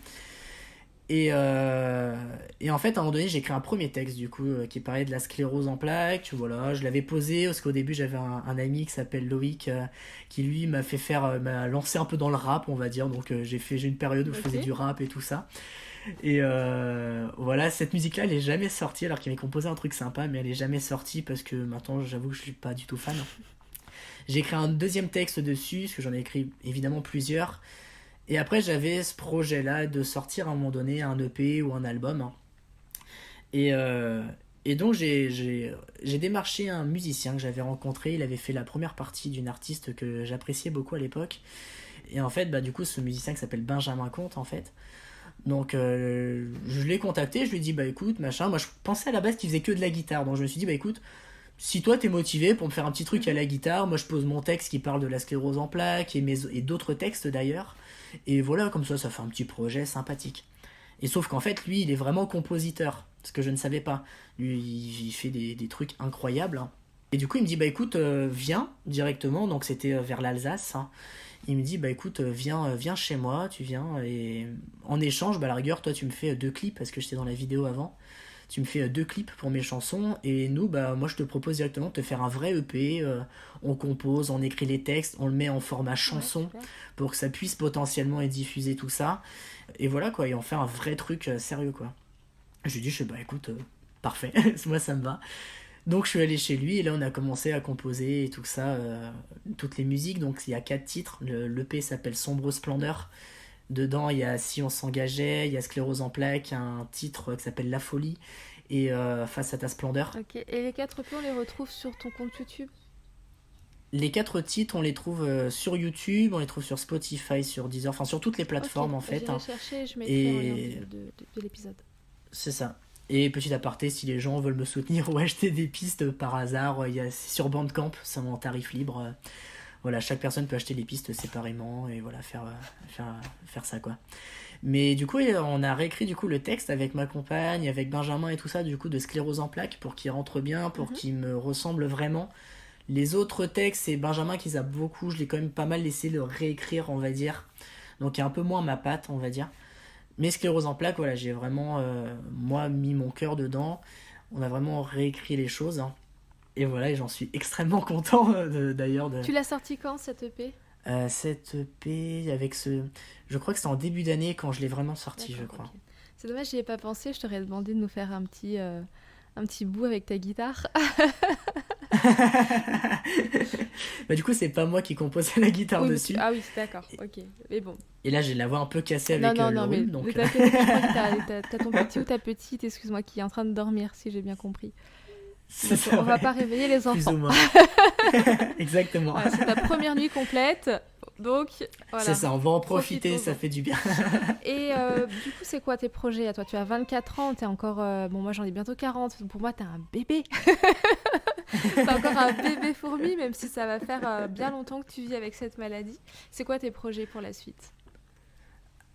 Et en fait, à un moment donné, j'ai écrit un premier texte, du coup, qui parlait de la sclérose en plaques. Voilà, je l'avais posé, parce qu'au début, j'avais un ami qui s'appelle Loïc, qui lui m'a lancé un peu dans le rap, on va dire. Donc, j'ai une période où je faisais Ok. du rap et tout ça. Et voilà, cette musique-là, elle est jamais sortie, alors qu'il avait composé un truc sympa, mais elle est jamais sortie parce que maintenant, j'avoue que je suis pas du tout fan. J'ai écrit un deuxième texte dessus, parce que j'en ai écrit évidemment plusieurs. Et après, j'avais ce projet-là de sortir à un moment donné un EP ou un album. Et, euh, et donc, j'ai démarché un musicien que j'avais rencontré. Il avait fait la première partie d'une artiste que j'appréciais beaucoup à l'époque. Et en fait, bah, du coup, ce musicien qui s'appelle Benjamin Comte, en fait. Donc je l'ai contacté, je lui ai dit bah écoute machin, moi je pensais à la base qu'il faisait que de la guitare, donc je me suis dit bah écoute, si toi t'es motivé pour me faire un petit truc à Mhm. la guitare, moi je pose mon texte qui parle de la sclérose en plaques et d'autres textes d'ailleurs, et voilà comme ça fait un petit projet sympathique. Et sauf qu'en fait lui il est vraiment compositeur, ce que je ne savais pas, lui il fait des trucs incroyables, hein. Et du coup il me dit bah écoute viens directement, donc c'était vers l'Alsace, hein. Il me dit bah écoute viens chez moi, tu viens et en échange bah à la rigueur toi tu me fais 2 clips parce que j'étais dans la vidéo avant, tu me fais 2 clips pour mes chansons et nous bah moi je te propose directement de te faire un vrai EP, on compose, on écrit les textes, on le met en format Ouais, chanson super. pour que ça puisse potentiellement être diffusé tout ça et voilà quoi et on fait un vrai truc sérieux quoi. Je lui dis bah écoute parfait moi ça me va. Donc je suis allé chez lui et là on a commencé à composer et tout ça, toutes les musiques. Donc il y a 4 titres. L'EP s'appelle Sombre Splendeur. Dedans il y a Si on s'engageait, il y a Sclérose en plaques, un titre qui s'appelle La folie et Face à ta splendeur. Ok. Et les 4 EP, on les retrouve sur ton compte YouTube? Les 4 titres on les trouve sur YouTube, on les trouve sur Spotify, sur Deezer, enfin sur toutes les Ok, plateformes en fait, j'irai hein. chercher et je mettrai en lien Et de l'épisode. c'est ça. Et petit aparté, si les gens veulent me soutenir ou acheter des pistes par hasard, c'est sur Bandcamp, c'est en tarif libre. voilà, chaque personne peut acheter les pistes séparément et voilà, faire ça quoi. Mais du coup, on a réécrit du coup le texte avec ma compagne, avec Benjamin et tout ça, du coup, de Sclérose en plaques pour qu'il rentre bien, pour qu'il me ressemble vraiment. Les autres textes, c'est Benjamin qui les a beaucoup, je l'ai quand même pas mal laissé le réécrire, on va dire. Donc, il y a un peu moins ma patte, on va dire. Mais Sclérose en plaques, voilà, j'ai vraiment, moi, mis mon cœur dedans. On a vraiment réécrit les choses. Hein. Et voilà, et j'en suis extrêmement content d'ailleurs. Tu l'as sorti quand, cette EP? Cette EP avec ce... Je crois que c'était en début d'année quand je l'ai vraiment sorti, je crois. Okay. C'est dommage, j'y ai pas pensé. Je t'aurais demandé de nous faire un petit bout avec ta guitare. Bah du coup, c'est pas moi qui composais la guitare dessus. Ah oui, d'accord, ok. Mais bon. Et là, j'ai la voix un peu cassée avec le rhume. Mais donc... t'inquiète, je crois que t'as ton petit ou ta petite, excuse-moi, qui est en train de dormir, si j'ai bien compris. Donc, ça, on va pas réveiller les enfants. Plus ou moins. Exactement. Ouais, c'est ta première nuit complète, donc voilà. C'est ça, on va en profiter, ça fait du bien. Et du coup, c'est quoi tes projets à toi? Tu as 24 ans, t'es encore... Bon, moi j'en ai bientôt 40, donc pour moi t'es un bébé. T'es encore un bébé fourmi, même si ça va faire bien longtemps que tu vis avec cette maladie. C'est quoi tes projets pour la suite?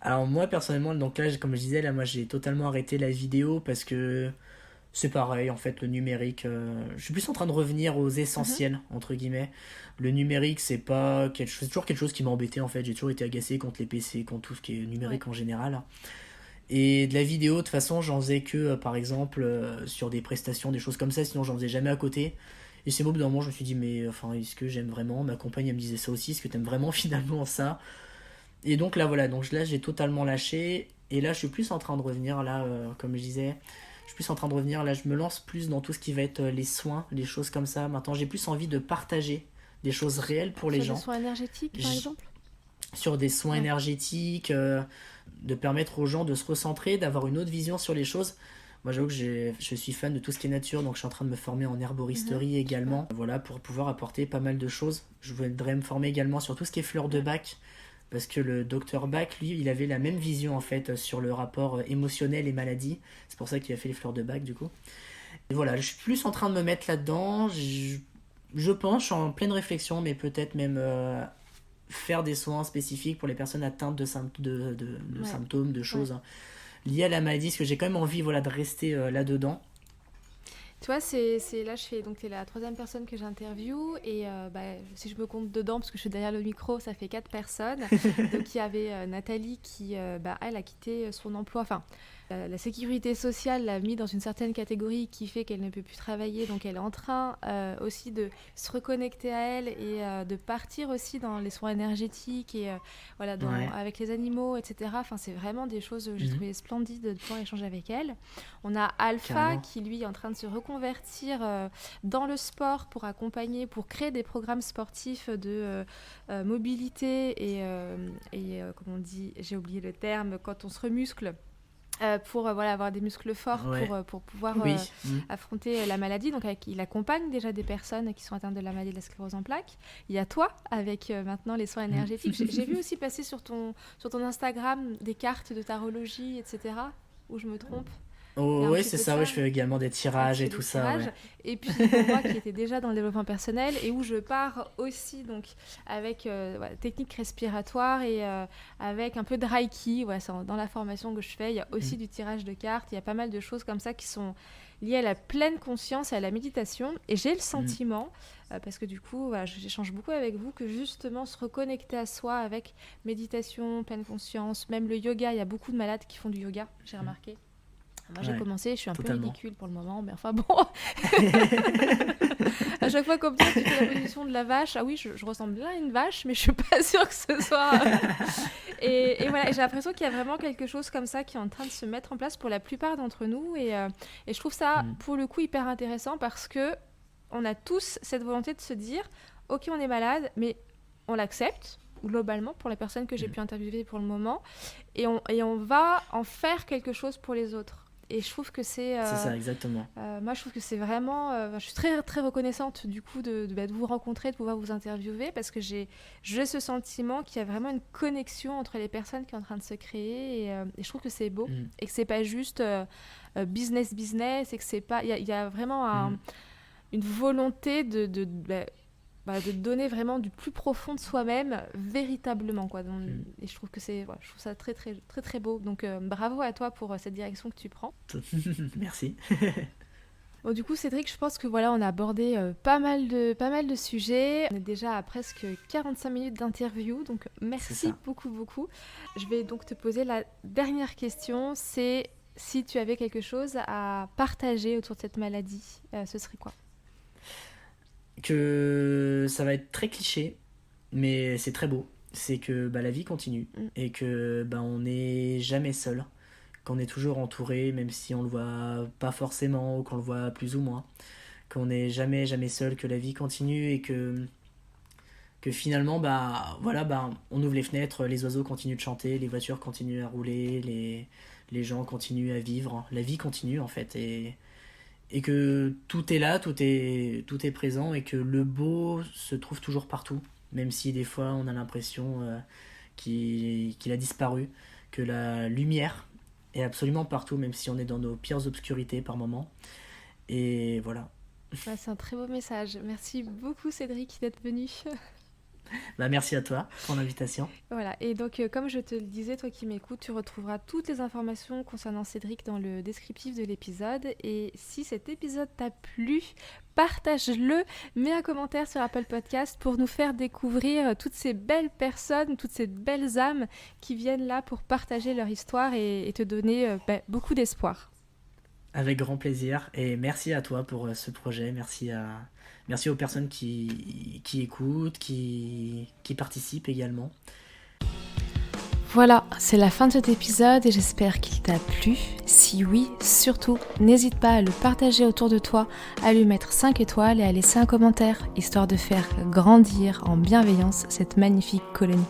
Alors moi, personnellement, donc là, comme je disais, là, moi j'ai totalement arrêté la vidéo parce que... C'est pareil, en fait, le numérique, je suis plus en train de revenir aux essentiels, entre guillemets. Le numérique, c'est toujours quelque chose qui m'a embêté, en fait. J'ai toujours été agacé contre les PC, contre tout ce qui est numérique en général. Et de la vidéo, de toute façon, j'en faisais que, par exemple, sur des prestations, des choses comme ça, sinon j'en faisais jamais à côté. Et c'est moi, au bout d'un moment, je me suis dit, mais enfin, est-ce que j'aime vraiment? Ma compagne, elle me disait ça aussi, est-ce que t'aimes vraiment finalement ça? Et donc là, voilà, donc là, j'ai totalement lâché. Et là, je suis plus en train de revenir, là, comme je disais... Je suis plus en train de revenir, là je me lance plus dans tout ce qui va être les soins, les choses comme ça. Maintenant j'ai plus envie de partager des choses réelles pour les gens. Sur des soins énergétiques par exemple? Sur des soins énergétiques, de permettre aux gens de se recentrer, d'avoir une autre vision sur les choses. Moi j'avoue que je suis fan de tout ce qui est nature, donc je suis en train de me former en herboristerie également. Voilà, pour pouvoir apporter pas mal de choses. Je voudrais me former également sur tout ce qui est fleurs de bac. Parce que le docteur Bach, lui, il avait la même vision en fait sur le rapport émotionnel et maladie. C'est pour ça qu'il a fait les fleurs de Bach du coup. Et voilà, je suis plus en train de me mettre là-dedans. Je pense, je suis en pleine réflexion, mais peut-être même faire des soins spécifiques pour les personnes atteintes de symptômes, de choses liées à la maladie. Parce que j'ai quand même envie de rester là-dedans. Tu vois, donc t'es la 3e personne que j'interviewe et si je me compte dedans, parce que je suis derrière le micro, ça fait 4 personnes. Donc il y avait Nathalie qui, elle a quitté son emploi, enfin la sécurité sociale l'a mis dans une certaine catégorie qui fait qu'elle ne peut plus travailler, donc elle est en train aussi de se reconnecter à elle et de partir aussi dans les soins énergétiques et avec les animaux, etc. Enfin, c'est vraiment des choses que j'ai trouvé splendides de pouvoir échanger avec elle. On a Alpha qui lui est en train de se reconvertir dans le sport pour accompagner, pour créer des programmes sportifs de mobilité et comme on dit, j'ai oublié le terme, quand on se remuscle. Pour avoir des muscles forts pour pouvoir affronter la maladie. Donc il accompagne déjà des personnes qui sont atteintes de la maladie de la sclérose en plaques. Il y a toi avec maintenant les soins énergétiques. J'ai vu aussi passer sur ton Instagram des cartes de tarologie, etc. Où je me trompe? Oh, oui, c'est ça, je fais également des tirages et tout ça. Ouais. Et puis moi qui étais déjà dans le développement personnel et où je pars aussi donc, avec technique respiratoire et avec un peu de Reiki. Dans la formation que je fais, il y a aussi du tirage de cartes, il y a pas mal de choses comme ça qui sont liées à la pleine conscience et à la méditation. Et j'ai le sentiment, parce que du coup, j'échange beaucoup avec vous, que justement se reconnecter à soi avec méditation, pleine conscience, même le yoga, il y a beaucoup de malades qui font du yoga, j'ai remarqué. Moi j'ai commencé, je suis un peu ridicule pour le moment, mais enfin bon. À chaque fois comme toi, tu fais la position de la vache. Ah oui, je ressemble bien à une vache, mais je suis pas sûre que ce soit... et voilà, et j'ai l'impression qu'il y a vraiment quelque chose comme ça qui est en train de se mettre en place pour la plupart d'entre nous. Et je trouve ça, pour le coup, hyper intéressant parce que on a tous cette volonté de se dire, ok, on est malade, mais on l'accepte. Globalement, pour les personnes que j'ai pu interviewer pour le moment, et on va en faire quelque chose pour les autres. Et je trouve que c'est ça, exactement. Moi, je trouve que c'est vraiment... je suis très, très reconnaissante, du coup, de vous rencontrer, de pouvoir vous interviewer, parce que j'ai ce sentiment qu'il y a vraiment une connexion entre les personnes qui est en train de se créer, et je trouve que c'est beau, et que c'est pas juste business, et que c'est pas... Il y a vraiment une volonté de donner vraiment du plus profond de soi-même, véritablement, quoi. Donc, et je trouve que je trouve ça très, très, très, très beau. Donc, bravo à toi pour cette direction que tu prends. Merci. Bon, du coup, Cédric, je pense que voilà, on a abordé pas mal de sujets. On est déjà à presque 45 minutes d'interview, donc merci beaucoup, beaucoup. Je vais donc te poser la dernière question, c'est si tu avais quelque chose à partager autour de cette maladie, ce serait quoi ? Que ça va être très cliché, mais c'est très beau. C'est que la vie continue et que on n'est jamais seul, qu'on est toujours entouré, même si on le voit pas forcément ou qu'on le voit plus ou moins, qu'on n'est jamais seul, que la vie continue et que finalement on ouvre les fenêtres, les oiseaux continuent de chanter, les voitures continuent à rouler, les gens continuent à vivre, la vie continue en fait, et que tout est là, tout est présent, et que le beau se trouve toujours partout, même si des fois on a l'impression qu'il a disparu, que la lumière est absolument partout, même si on est dans nos pires obscurités par moments. Et voilà. C'est un très beau message. Merci beaucoup Cédric d'être venu. Merci à toi pour l'invitation. Voilà, et donc comme je te le disais, toi qui m'écoutes, tu retrouveras toutes les informations concernant Cédric dans le descriptif de l'épisode. Et si cet épisode t'a plu, partage-le, mets un commentaire sur Apple Podcast pour nous faire découvrir toutes ces belles personnes, toutes ces belles âmes qui viennent là pour partager leur histoire et te donner beaucoup d'espoir. Avec grand plaisir, et merci à toi pour ce projet, merci aux personnes qui écoutent, qui participent également. Voilà, c'est la fin de cet épisode et j'espère qu'il t'a plu. Si oui, surtout, n'hésite pas à le partager autour de toi, à lui mettre 5 étoiles et à laisser un commentaire, histoire de faire grandir en bienveillance cette magnifique colonie.